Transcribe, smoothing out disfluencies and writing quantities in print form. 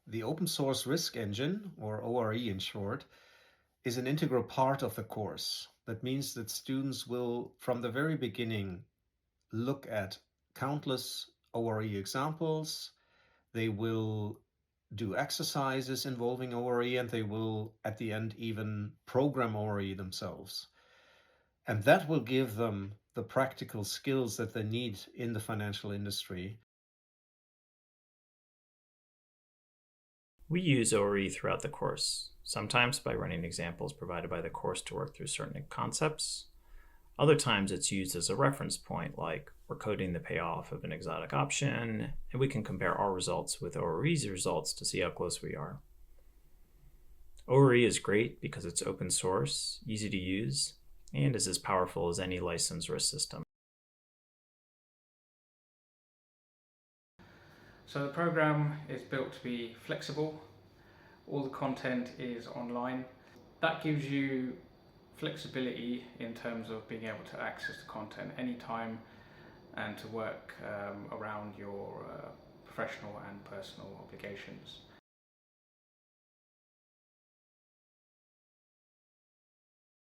The open source risk engine, or ORE in short, is an integral part of the course. That means that students will, from the very beginning, look at countless ORE examples. They will do exercises involving ORE, and they will, at the end, even program ORE themselves. And that will give them the practical skills that they need in the financial industry. We use ORE throughout the course, sometimes by running examples provided by the course to work through certain concepts. Other times it's used as a reference point, like we're coding the payoff of an exotic option, and we can compare our results with ORE's results to see how close we are. ORE is great because it's open source, easy to use, and is as powerful as any licensed risk system. So the program is built to be flexible. All the content is online. That gives you flexibility in terms of being able to access the content anytime and to work around your professional and personal obligations.